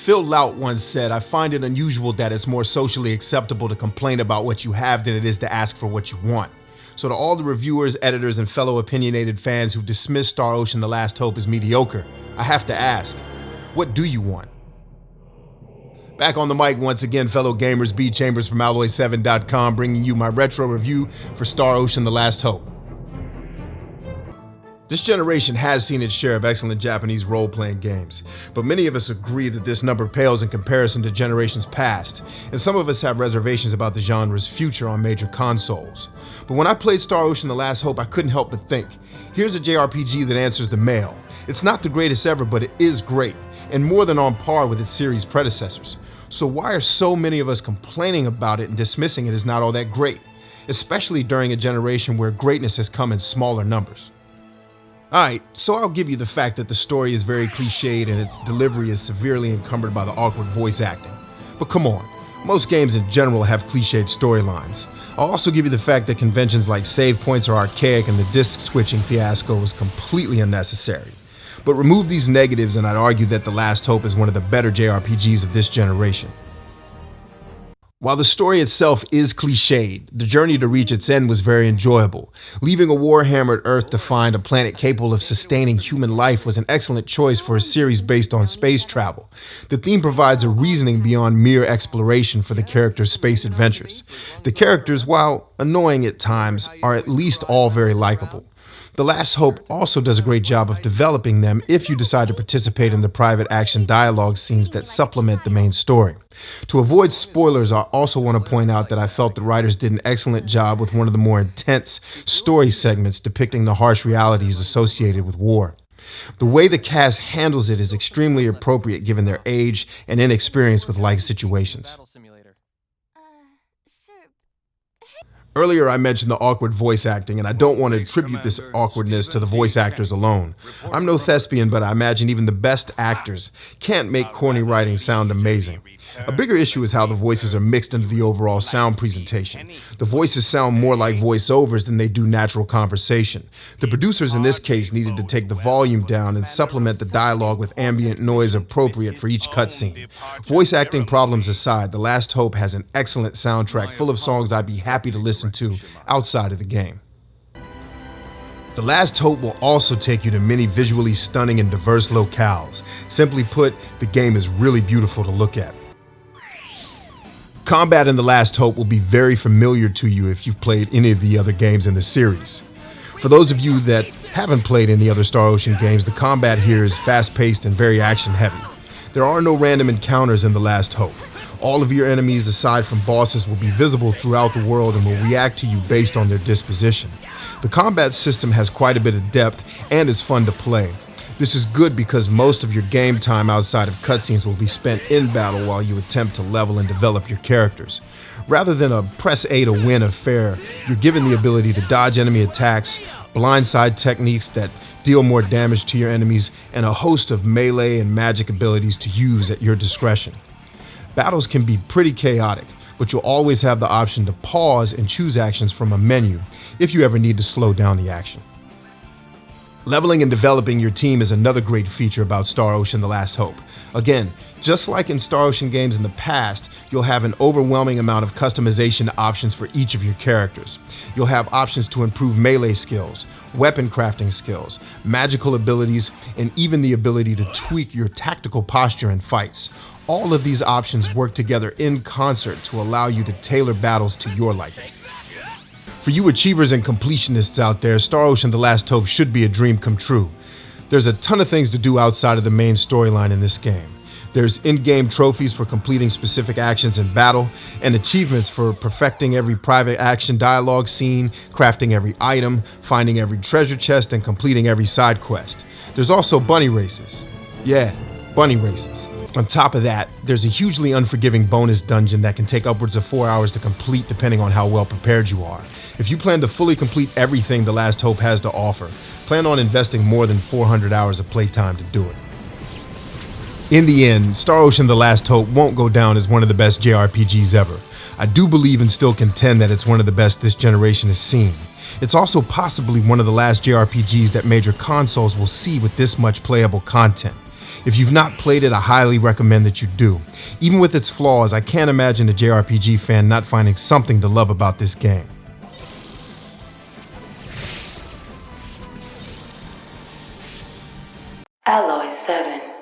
Phil Lout once said, "I find it unusual that it's more socially acceptable to complain about what you have than it is to ask for what you want." So to all the reviewers, editors, and fellow opinionated fans who've dismissed Star Ocean: The Last Hope as mediocre, I have to ask, what do you want? Back on the mic once again, fellow gamers, B Chambers from Alloy7.com, bringing you my retro review for Star Ocean: The Last Hope. This generation has seen its share of excellent Japanese role-playing games, but many of us agree that this number pales in comparison to generations past, and some of us have reservations about the genre's future on major consoles. But when I played Star Ocean: The Last Hope, I couldn't help but think, here's a JRPG that answers the mail. It's not the greatest ever, but it is great, and more than on par with its series predecessors. So why are so many of us complaining about it and dismissing it as not all that great, especially during a generation where greatness has come in smaller numbers? Alright, so I'll give you the fact that the story is very cliched and its delivery is severely encumbered by the awkward voice acting. But come on, most games in general have cliched storylines. I'll also give you the fact that conventions like save points are archaic and the disc switching fiasco was completely unnecessary. But remove these negatives and I'd argue that The Last Hope is one of the better JRPGs of this generation. While the story itself is cliched, the journey to reach its end was very enjoyable. Leaving a war-hammered Earth to find a planet capable of sustaining human life was an excellent choice for a series based on space travel. The theme provides a reasoning beyond mere exploration for the characters' space adventures. The characters, while annoying at times, are at least all very likable. The Last Hope also does a great job of developing them if you decide to participate in the private action dialogue scenes that supplement the main story. To avoid spoilers, I also want to point out that I felt the writers did an excellent job with one of the more intense story segments depicting the harsh realities associated with war. The way the cast handles it is extremely appropriate given their age and inexperience with like situations. Earlier I mentioned the awkward voice acting, and I don't want to attribute this awkwardness to the voice actors alone. I'm no thespian, but I imagine even the best actors can't make corny writing sound amazing. A bigger issue is how the voices are mixed into the overall sound presentation. The voices sound more like voiceovers than they do natural conversation. The producers in this case needed to take the volume down and supplement the dialogue with ambient noise appropriate for each cutscene. Voice acting problems aside, The Last Hope has an excellent soundtrack full of songs I'd be happy to listen to outside of the game. The Last Hope will also take you to many visually stunning and diverse locales. Simply put, the game is really beautiful to look at. Combat in The Last Hope will be very familiar to you if you've played any of the other games in the series. For those of you that haven't played any other Star Ocean games, the combat here is fast-paced and very action-heavy. There are no random encounters in The Last Hope. All of your enemies, aside from bosses, will be visible throughout the world and will react to you based on their disposition. The combat system has quite a bit of depth and is fun to play. This is good because most of your game time outside of cutscenes will be spent in battle while you attempt to level and develop your characters. Rather than a press A to win affair, you're given the ability to dodge enemy attacks, blindside techniques that deal more damage to your enemies, and a host of melee and magic abilities to use at your discretion. Battles can be pretty chaotic, but you'll always have the option to pause and choose actions from a menu if you ever need to slow down the action. Leveling and developing your team is another great feature about Star Ocean: The Last Hope. Again, just like in Star Ocean games in the past, you'll have an overwhelming amount of customization options for each of your characters. You'll have options to improve melee skills, weapon crafting skills, magical abilities, and even the ability to tweak your tactical posture in fights. All of these options work together in concert to allow you to tailor battles to your liking. For you achievers and completionists out there, Star Ocean: The Last Hope should be a dream come true. There's a ton of things to do outside of the main storyline in this game. There's in-game trophies for completing specific actions in battle, and achievements for perfecting every private action dialogue scene, crafting every item, finding every treasure chest, and completing every side quest. There's also bunny races. Yeah, bunny races. On top of that, there's a hugely unforgiving bonus dungeon that can take upwards of 4 hours to complete depending on how well prepared you are. If you plan to fully complete everything The Last Hope has to offer, plan on investing more than 400 hours of playtime to do it. In the end, Star Ocean: The Last Hope won't go down as one of the best JRPGs ever. I do believe and still contend that it's one of the best this generation has seen. It's also possibly one of the last JRPGs that major consoles will see with this much playable content. If you've not played it, I highly recommend that you do. Even with its flaws, I can't imagine a JRPG fan not finding something to love about this game. Alloy 7.